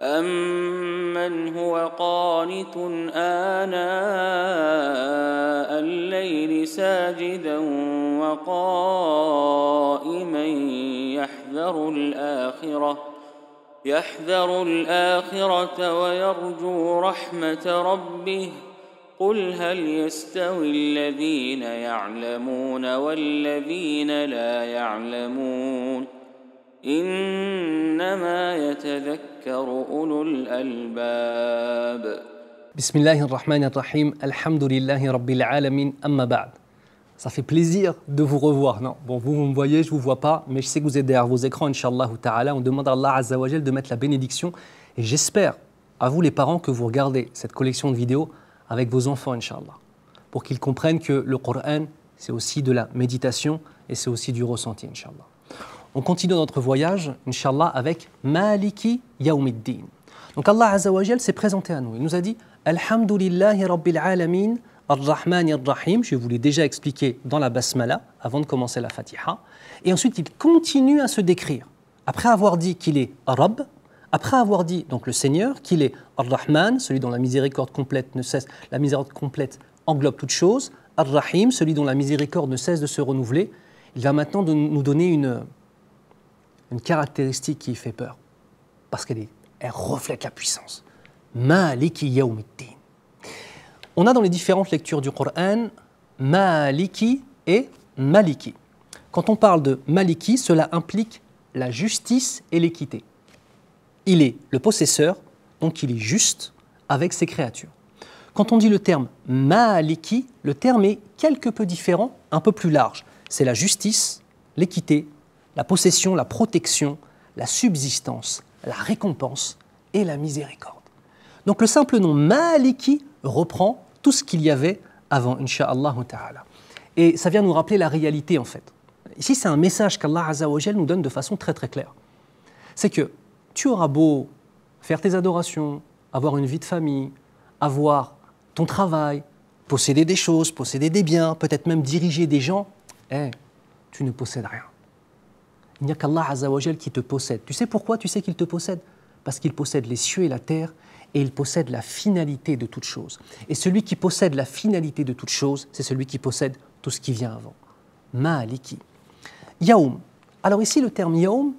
أَمَّنْ هُوَ قَانِتٌ آنَاءَ اللَّيْلِ سَاجِدًا وَقَائِمًا يَحْذَرُ الْآخِرَةَ وَيَرْجُو رَحْمَةَ رَبِّهِ قُلْ هَلْ يَسْتَوِي الَّذِينَ يَعْلَمُونَ وَالَّذِينَ لَا يَعْلَمُونَ إِنَّمَا يَتَذَكَّرُ أُولُو الْأَلْبَابِ. Bismillahirrahmanirrahim, alhamdulillahi rabbil alamin, amma ba'd. Ça fait plaisir de vous revoir, non? Bon, vous me voyez, je ne vous vois pas, mais je sais que vous êtes derrière vos écrans, Inch'Allah ta'ala. On demande à Allah Azza wa Jal de mettre la bénédiction. Et j'espère, à vous les parents, que vous regardez cette collection de vidéos avec vos enfants, Inch'Allah, pour qu'ils comprennent que le Coran, c'est aussi de la méditation et c'est aussi du ressenti, Inch'Allah. On continue notre voyage, Inch'Allah, avec Maliki Yawmiddin. Donc Allah Azza wa Jal s'est présenté à nous. Il nous a dit Alhamdulillahi Rabbil Alamin, Ar-Rahman Ar-Rahim. Je vous l'ai déjà expliqué dans la Basmala, avant de commencer la Fatiha. Et ensuite, il continue à se décrire. Après avoir dit qu'il est Rabb, après avoir dit, donc le Seigneur, qu'il est Ar-Rahman, celui dont la miséricorde complète ne cesse, la miséricorde complète englobe toute chose, Ar-Rahim, celui dont la miséricorde ne cesse de se renouveler, il va maintenant nous donner une caractéristique qui fait peur, parce qu'elle reflète la puissance. Maliki Yawmiddin. On a dans les différentes lectures du Coran Maliki et Maliki. Quand on parle de Maliki, cela implique la justice et l'équité. Il est le possesseur, donc il est juste avec ses créatures. Quand on dit le terme Maliki, le terme est quelque peu différent, un peu plus large. C'est la justice, l'équité, la possession, la protection, la subsistance, la récompense et la miséricorde. Donc le simple nom Maliki reprend tout ce qu'il y avait avant, Inch'Allah ta'ala. Et ça vient nous rappeler la réalité en fait. Ici c'est un message qu'Allah Azza wa Jal nous donne de façon très très claire. C'est que tu auras beau faire tes adorations, avoir une vie de famille, avoir ton travail, posséder des choses, posséder des biens, peut-être même diriger des gens, tu ne possèdes rien. Il n'y a qu'Allah Azza wa Jal qui te possède. Tu sais pourquoi tu sais qu'il te possède? Parce qu'il possède les cieux et la terre et il possède la finalité de toute chose. Et celui qui possède la finalité de toute chose, c'est celui qui possède tout ce qui vient avant. Maliki. Yaoum. Alors ici, le terme Yaoum,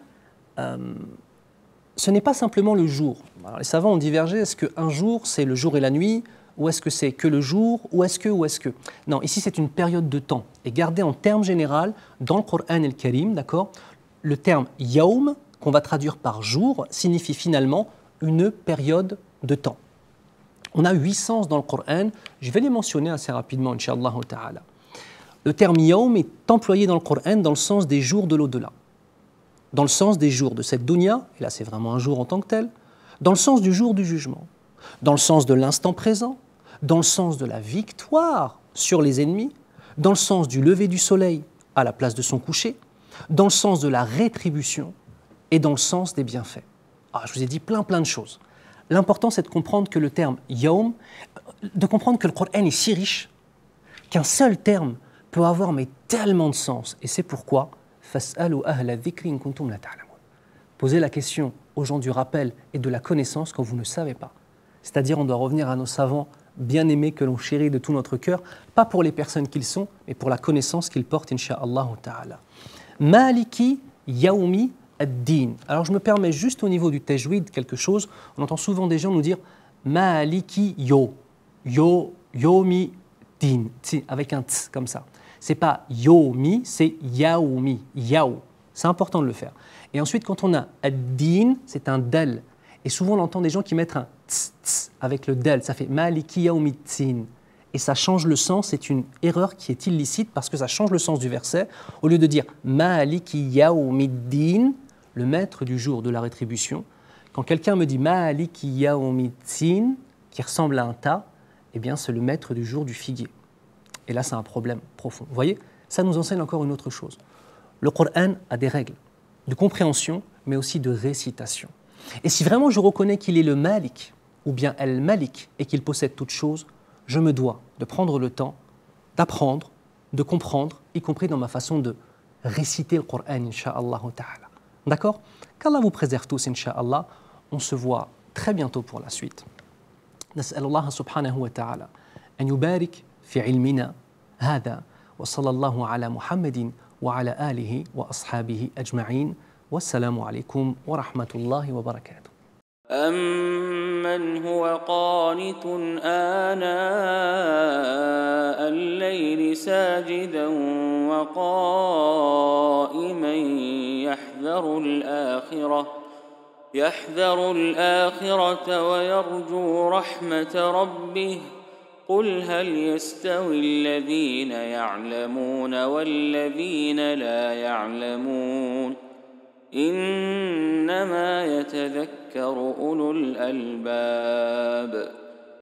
ce n'est pas simplement le jour. Alors, les savants ont divergé, est-ce qu'un jour, c'est le jour et la nuit, ou est-ce que c'est que le jour, ou est-ce que... Non, ici, c'est une période de temps. Et gardez en termes généraux, dans le Coran el-Karim, d'accord, le terme Yaoum, qu'on va traduire par jour, signifie finalement une période de temps. On a 8 sens dans le Coran, je vais les mentionner assez rapidement, Inch'Allah ta'ala. Le terme Yaoum est employé dans le Coran dans le sens des jours de l'au-delà, dans le sens des jours de cette dunya, et là c'est vraiment un jour en tant que tel, dans le sens du jour du jugement, dans le sens de l'instant présent, dans le sens de la victoire sur les ennemis, dans le sens du lever du soleil à la place de son coucher, dans le sens de la rétribution et dans le sens des bienfaits. Ah, je vous ai dit plein de choses. L'important, c'est de comprendre que le terme « Yawm », de comprendre que le Coran est si riche qu'un seul terme peut avoir mais tellement de sens. Et c'est pourquoi « Fas'alu ahla dhikri in kuntum la ta'lamun ». Posez la question aux gens du rappel et de la connaissance quand vous ne savez pas. C'est-à-dire, on doit revenir à nos savants bien-aimés que l'on chérit de tout notre cœur, pas pour les personnes qu'ils sont, mais pour la connaissance qu'ils portent, Inch'Allah ta'ala. Maliki Yawmi ad-Din. Alors je me permets juste au niveau du tajwid quelque chose. On entend souvent des gens nous dire Maliki Yomi Din, avec un t comme ça. C'est pas Yomi, c'est Yaoumi, Yao. C'est important de le faire. Et ensuite, quand on a ad-Din, c'est un dal. Et souvent, on entend des gens qui mettent un ts avec le dal. Ça fait Maliki Yaoumi Din. Et ça change le sens, c'est une erreur qui est illicite parce que ça change le sens du verset. Au lieu de dire Maliki Yawmiddin, le maître du jour de la rétribution, quand quelqu'un me dit Maliki Yawmiddin, qui ressemble à un ta, eh bien c'est le maître du jour du figuier. Et là c'est un problème profond. Vous voyez, ça nous enseigne encore une autre chose. Le Coran a des règles de compréhension, mais aussi de récitation. Et si vraiment je reconnais qu'il est le Malik, ou bien El-Malik, et qu'il possède toute chose, je me dois de prendre le temps d'apprendre, de comprendre, y compris dans ma façon de réciter le Coran, Inch'Allah ta'ala. D'accord? Qu'Allah vous préserve tous, Inch'Allah. On se voit très bientôt pour la suite. نسأل الله سبحانه وتعالى أن يبارك في علمنا هذا وصلى الله على محمد وعلى آله وأصحابه أجمعين والسلام عليكم ورحمة الله وبركاته. أمن هو قانت آناء الليل ساجدا وقائما يحذر الآخرة ويرجو رحمة ربه قل هل يستوي الذين يعلمون والذين لا يعلمون إنما يتذكر أولو الألباب.